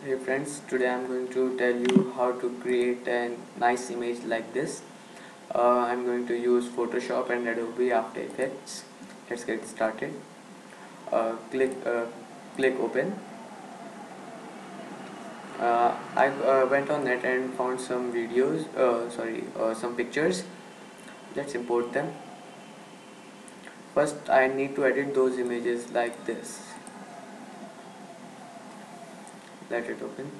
Hey friends, today I'm going to tell you how to create a nice image like this. I'm going to use Photoshop and Adobe After Effects. Let's get started. Click open. I went on net and found some videos, some pictures. Let's import them. First I need to edit those images like this. Let it open.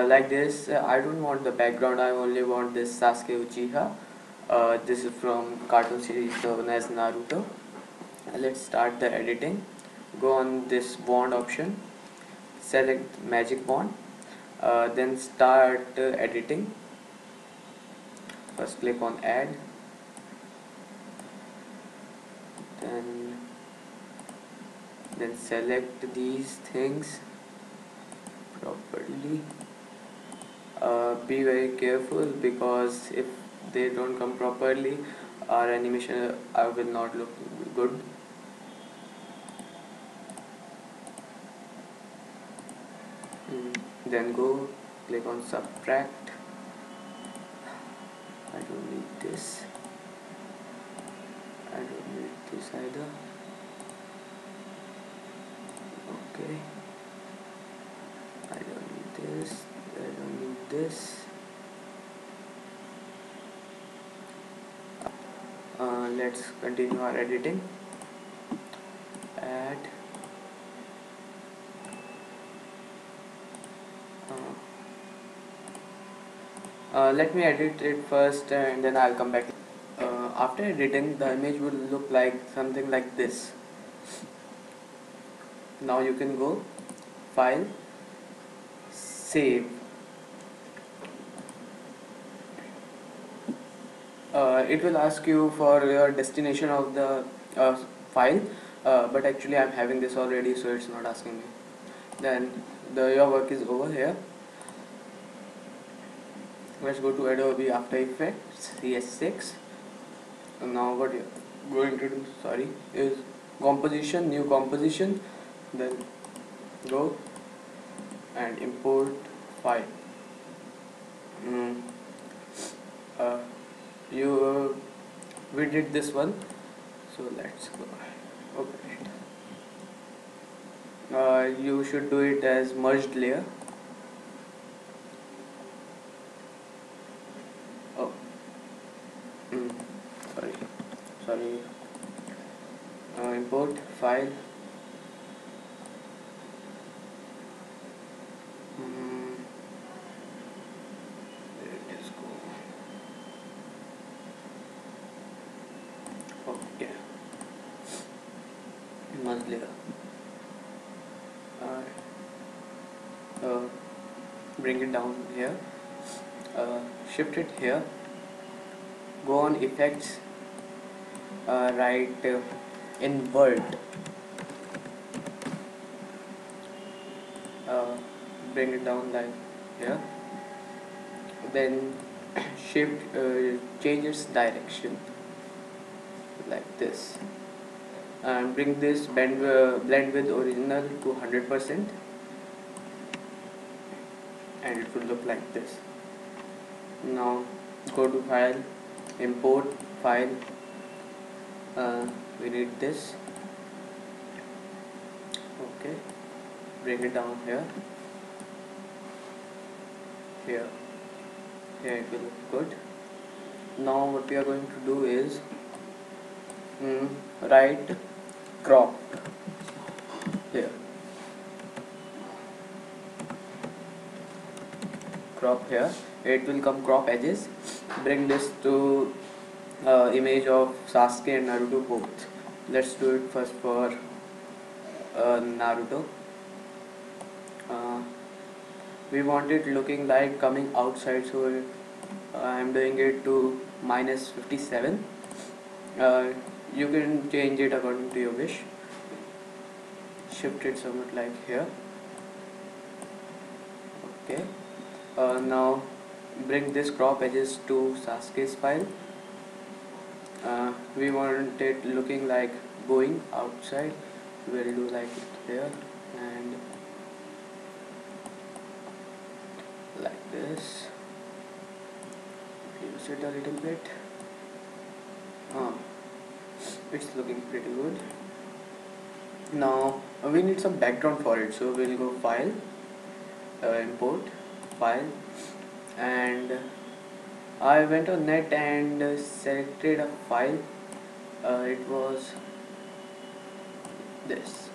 Like this, I don't want the background, I only want this Sasuke Uchiha. This is from cartoon series known as Naruto. Let's start the editing. Go on this wand option, select magic wand, then start editing. First click on add, then select these things properly. Be very careful because if they don't come properly, our animation will not look good. Then go click on subtract. I don't need this. I don't need this either. Okay. I don't need this. I don't need this. Let's continue our editing. Add. Let me edit it first and then I'll come back. After editing, the image will look like something like this. Now you can go file, save. It will ask you for your destination of the file, but actually I'm having this already, so it's not asking me. Then your work is over here. Let's go to Adobe After Effects CS6. And now what you're going to do, is composition, new composition. Then go and import file. Uh, we did this one, so let's go open it. You should do it as merged layer. Oh, sorry. Import file. Where it is go? Okay, merged layer. Bring it down here. Shift it here. Go on effects. Write invert. Bring it down like here. Then shift change its direction like this, and bring this blend with original to 100%, and it will look like this. Now go to file, import file. We need this. Okay, bring it down here. Here it will look good. Now what we are going to do is write crop here. Crop here. It will come crop edges. Bring this to image of Sasuke and Naruto both. Let's do it first for Naruto. We want it looking like coming outside, so I'm doing it to -57. You can change it according to your wish. Shift it somewhat like here. Okay. Now bring this crop edges to Sasuke's file. We want it looking like going outside. We'll do like it here, and this, reduce it a little bit. It's looking pretty good. Now we need some background for it, so we'll go file, import file, and I went on net and selected a file. It was this.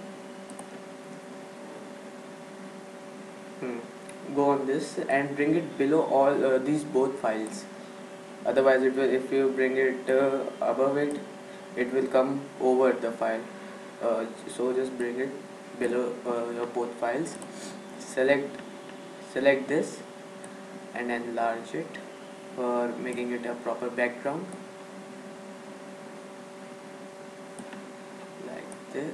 Go on this and bring it below all these both files. Otherwise, it will. If you bring it above it, it will come over the file. So just bring it below your both files. Select this and enlarge it for making it a proper background, like this.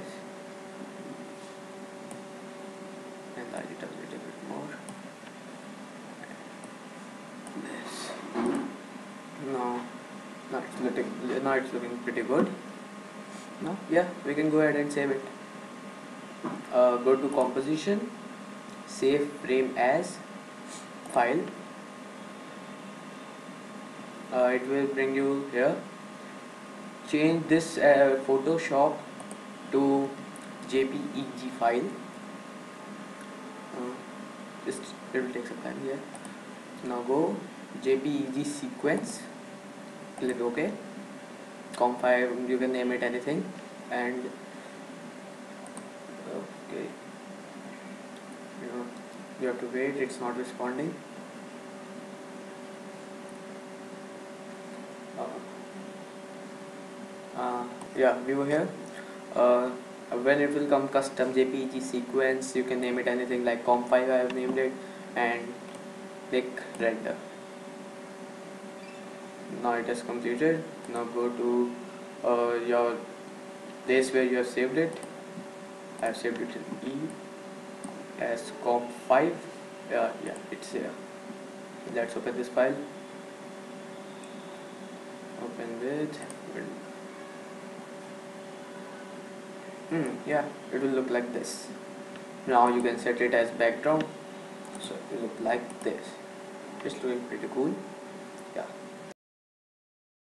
Enlarge it a little bit more. This. Now it's looking pretty good. Now yeah, we can go ahead and save it. Go to composition, save frame as, file. It will bring you here. Change this Photoshop to JPEG file. Just it will take some time here. Now go JPEG sequence, click OK. Com5, you can name it anything, and okay, you have to wait, it's not responding. Yeah, we were here. When it will come custom JPEG sequence, you can name it anything like Com5, I have named it, and click render. Now it has completed. Now go to your place where you have saved it. I have saved it in E as Com5. Yeah, it's here. Let's open this file. Open it. Yeah, it will look like this. Now you can set it as background, so it will look like this. It's looking pretty cool.